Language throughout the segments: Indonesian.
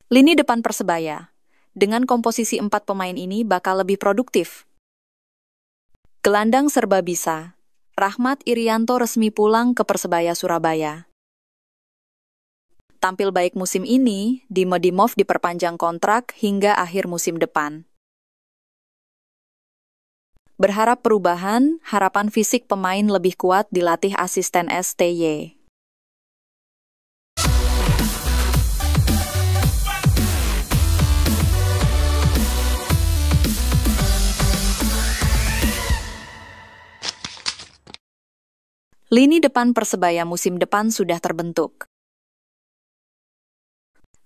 Lini depan Persebaya. Dengan komposisi 4 pemain ini bakal lebih produktif. Gelandang serba bisa. Rahmat Irianto resmi pulang ke Persebaya Surabaya. Tampil baik musim ini, Dime Dimov diperpanjang kontrak hingga akhir musim depan. Berharap perubahan, harapan fisik pemain lebih kuat dilatih asisten STY. Lini depan Persebaya musim depan sudah terbentuk.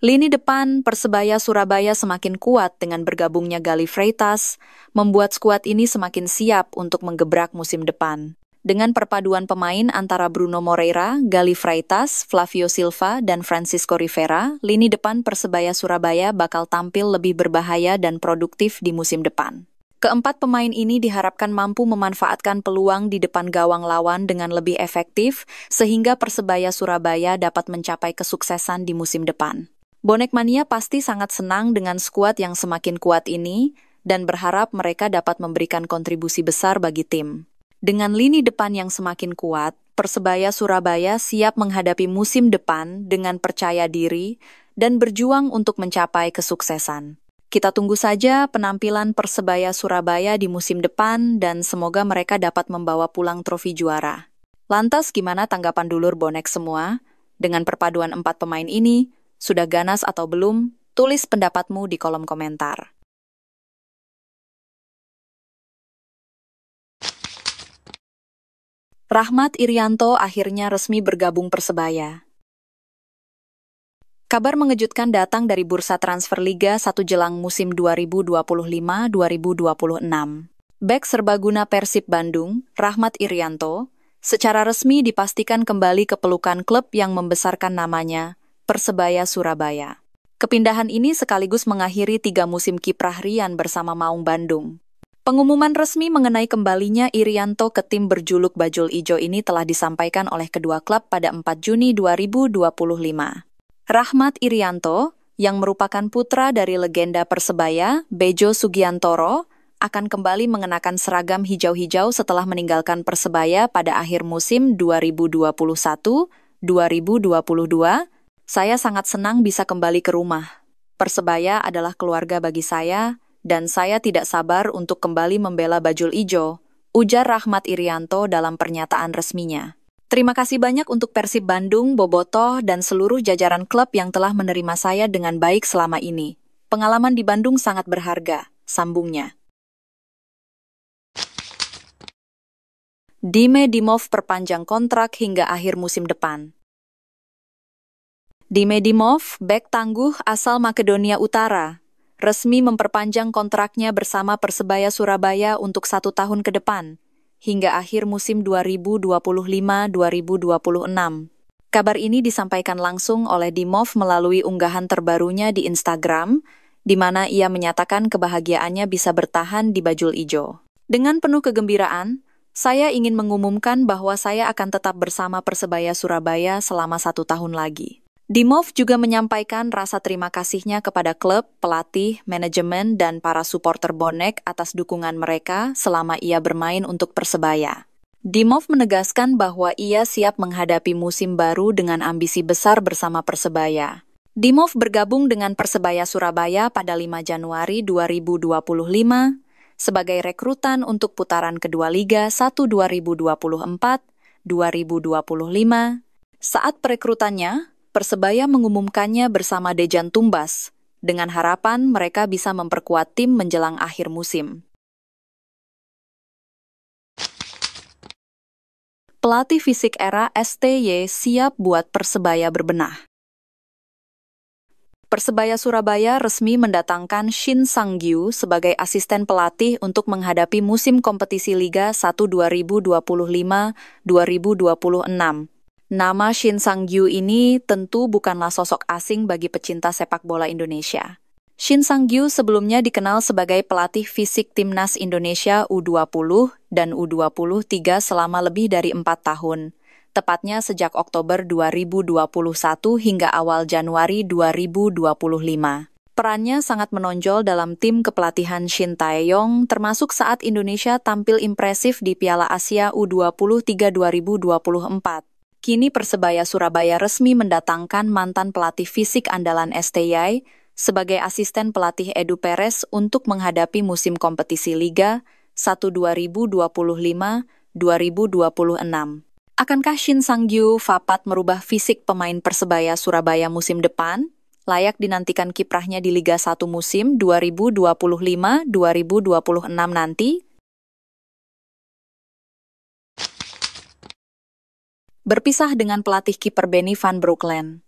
Lini depan Persebaya Surabaya semakin kuat dengan bergabungnya Galih Freitas, membuat skuad ini semakin siap untuk menggebrak musim depan. Dengan perpaduan pemain antara Bruno Moreira, Galih Freitas, Flavio Silva, dan Francisco Rivera, lini depan Persebaya Surabaya bakal tampil lebih berbahaya dan produktif di musim depan. Keempat pemain ini diharapkan mampu memanfaatkan peluang di depan gawang lawan dengan lebih efektif, sehingga Persebaya Surabaya dapat mencapai kesuksesan di musim depan. Bonek Mania pasti sangat senang dengan skuad yang semakin kuat ini, dan berharap mereka dapat memberikan kontribusi besar bagi tim. Dengan lini depan yang semakin kuat, Persebaya Surabaya siap menghadapi musim depan dengan percaya diri dan berjuang untuk mencapai kesuksesan. Kita tunggu saja penampilan Persebaya Surabaya di musim depan dan semoga mereka dapat membawa pulang trofi juara. Lantas gimana tanggapan dulur bonek semua? Dengan perpaduan 4 pemain ini, sudah ganas atau belum? Tulis pendapatmu di kolom komentar. Rahmat Irianto akhirnya resmi bergabung Persebaya. Kabar mengejutkan datang dari bursa transfer Liga 1 jelang musim 2025-2026. Bek serbaguna Persib Bandung, Rahmat Irianto, secara resmi dipastikan kembali ke pelukan klub yang membesarkan namanya, Persebaya Surabaya. Kepindahan ini sekaligus mengakhiri 3 musim kiprah Rian bersama Maung Bandung. Pengumuman resmi mengenai kembalinya Irianto ke tim berjuluk Bajul Ijo ini telah disampaikan oleh kedua klub pada 4 Juni 2025. Rahmat Irianto, yang merupakan putra dari legenda Persebaya, Bejo Sugiantoro, akan kembali mengenakan seragam hijau-hijau setelah meninggalkan Persebaya pada akhir musim 2021-2022. Saya sangat senang bisa kembali ke rumah. Persebaya adalah keluarga bagi saya, dan saya tidak sabar untuk kembali membela Bajul Ijo, ujar Rahmat Irianto dalam pernyataan resminya. Terima kasih banyak untuk Persib Bandung, Bobotoh, dan seluruh jajaran klub yang telah menerima saya dengan baik selama ini. Pengalaman di Bandung sangat berharga, sambungnya. Dime Dimov perpanjang kontrak hingga akhir musim depan. Dime Dimov, bek tangguh asal Makedonia Utara, resmi memperpanjang kontraknya bersama Persebaya Surabaya untuk 1 tahun ke depan, hingga akhir musim 2025-2026. Kabar ini disampaikan langsung oleh Dimov melalui unggahan terbarunya di Instagram, di mana ia menyatakan kebahagiaannya bisa bertahan di Bajul Ijo. Dengan penuh kegembiraan, saya ingin mengumumkan bahwa saya akan tetap bersama Persebaya Surabaya selama 1 tahun lagi. Dimov juga menyampaikan rasa terima kasihnya kepada klub, pelatih, manajemen, dan para supporter bonek atas dukungan mereka selama ia bermain untuk Persebaya. Dimov menegaskan bahwa ia siap menghadapi musim baru dengan ambisi besar bersama Persebaya. Dimov bergabung dengan Persebaya Surabaya pada 5 Januari 2025 sebagai rekrutan untuk putaran kedua Liga 1 2024-2025. Saat perekrutannya, Persebaya mengumumkannya bersama Dejan Tumbas, dengan harapan mereka bisa memperkuat tim menjelang akhir musim. Pelatih fisik era STY siap buat Persebaya berbenah. Persebaya Surabaya resmi mendatangkan Shin Sang-gyu sebagai asisten pelatih untuk menghadapi musim kompetisi Liga 1 2025-2026. Nama Shin Sang-gyu ini tentu bukanlah sosok asing bagi pecinta sepak bola Indonesia. Shin Sang-gyu sebelumnya dikenal sebagai pelatih fisik Timnas Indonesia U20 dan U23 selama lebih dari 4 tahun, tepatnya sejak Oktober 2021 hingga awal Januari 2025. Perannya sangat menonjol dalam tim kepelatihan Shin Tae-yong, termasuk saat Indonesia tampil impresif di Piala Asia U23 2024. Kini Persebaya Surabaya resmi mendatangkan mantan pelatih fisik andalan STY sebagai asisten pelatih Edu Perez untuk menghadapi musim kompetisi Liga 1 2025-2026. Akankah Shin Sang-gyu Fapat merubah fisik pemain Persebaya Surabaya musim depan? Layak dinantikan kiprahnya di Liga 1 musim 2025-2026 nanti? Berpisah dengan pelatih kiper Benny van Breukelen.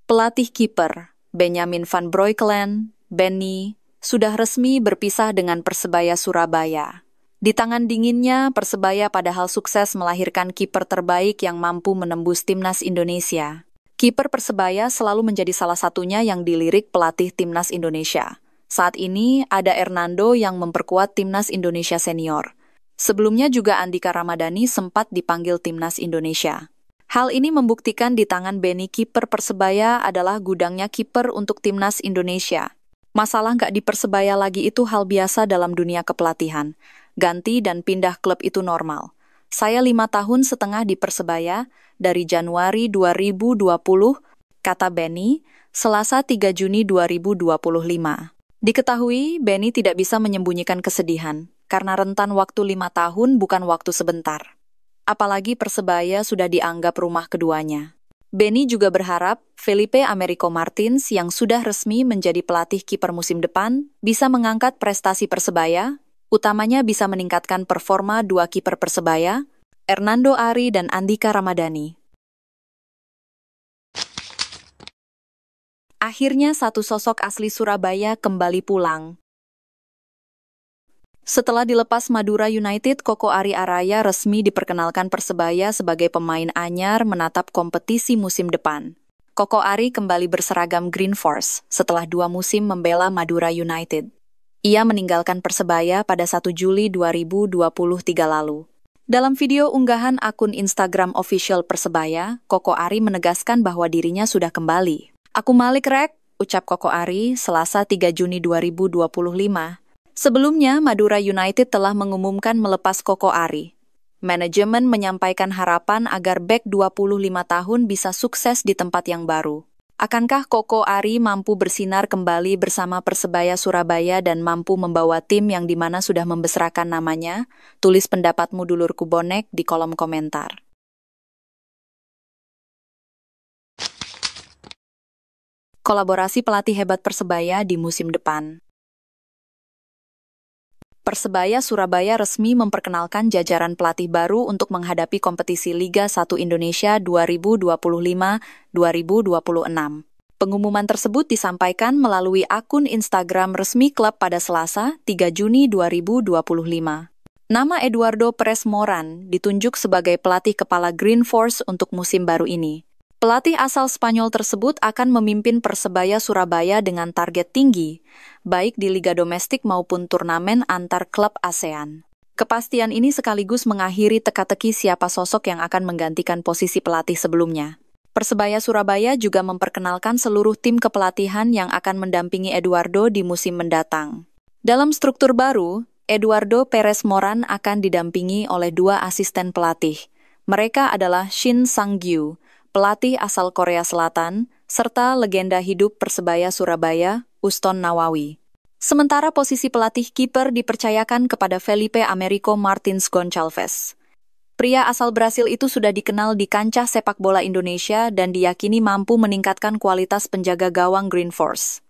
Pelatih kiper Benjamin van Breukelen, Benny, sudah resmi berpisah dengan Persebaya Surabaya. Di tangan dinginnya, Persebaya padahal sukses melahirkan kiper terbaik yang mampu menembus timnas Indonesia. Kiper Persebaya selalu menjadi salah satunya yang dilirik pelatih timnas Indonesia. Saat ini ada Hernando yang memperkuat timnas Indonesia senior. Sebelumnya juga Andika Ramadhani sempat dipanggil timnas Indonesia. Hal ini membuktikan di tangan Benny kiper Persebaya adalah gudangnya kiper untuk timnas Indonesia. Masalah nggak di Persebaya lagi itu hal biasa dalam dunia kepelatihan. Ganti dan pindah klub itu normal. Saya 5 tahun setengah di Persebaya, dari Januari 2020, kata Benny, Selasa 3 Juni 2025. Diketahui, Benny tidak bisa menyembunyikan kesedihan, karena rentan waktu 5 tahun bukan waktu sebentar. Apalagi Persebaya sudah dianggap rumah keduanya. Benny juga berharap Felipe Americo Martins yang sudah resmi menjadi pelatih kiper musim depan bisa mengangkat prestasi Persebaya, utamanya bisa meningkatkan performa dua kiper Persebaya, Hernando Ari dan Andika Ramadhani. Akhirnya satu sosok asli Surabaya kembali pulang. Setelah dilepas Madura United, Koko Ari Araya resmi diperkenalkan Persebaya sebagai pemain anyar menatap kompetisi musim depan. Koko Ari kembali berseragam Green Force setelah 2 musim membela Madura United. Ia meninggalkan Persebaya pada 1 Juli 2023 lalu. Dalam video unggahan akun Instagram official Persebaya, Koko Ari menegaskan bahwa dirinya sudah kembali. "Aku balik rek," ucap Koko Ari Selasa 3 Juni 2025. Sebelumnya, Madura United telah mengumumkan melepas Koko Ari. Manajemen menyampaikan harapan agar bek 25 tahun bisa sukses di tempat yang baru. Akankah Koko Ari mampu bersinar kembali bersama Persebaya Surabaya dan mampu membawa tim yang dimana sudah membesarkan namanya? Tulis pendapatmu dulurku bonek di kolom komentar. Kolaborasi pelatih hebat Persebaya di musim depan. Persebaya Surabaya resmi memperkenalkan jajaran pelatih baru untuk menghadapi kompetisi Liga 1 Indonesia 2025-2026. Pengumuman tersebut disampaikan melalui akun Instagram resmi klub pada Selasa, 3 Juni 2025. Nama Eduardo Perez Moran ditunjuk sebagai pelatih kepala Green Force untuk musim baru ini. Pelatih asal Spanyol tersebut akan memimpin Persebaya Surabaya dengan target tinggi, baik di liga domestik maupun turnamen antar klub ASEAN. Kepastian ini sekaligus mengakhiri teka-teki siapa sosok yang akan menggantikan posisi pelatih sebelumnya. Persebaya Surabaya juga memperkenalkan seluruh tim kepelatihan yang akan mendampingi Eduardo di musim mendatang. Dalam struktur baru, Eduardo Perez Moran akan didampingi oleh 2 asisten pelatih. Mereka adalah Shin Sang-gyu, pelatih asal Korea Selatan, serta legenda hidup Persebaya Surabaya, Uston Nawawi. Sementara posisi pelatih kiper dipercayakan kepada Felipe Americo Martins Goncalves. Pria asal Brasil itu sudah dikenal di kancah sepak bola Indonesia dan diyakini mampu meningkatkan kualitas penjaga gawang Green Force.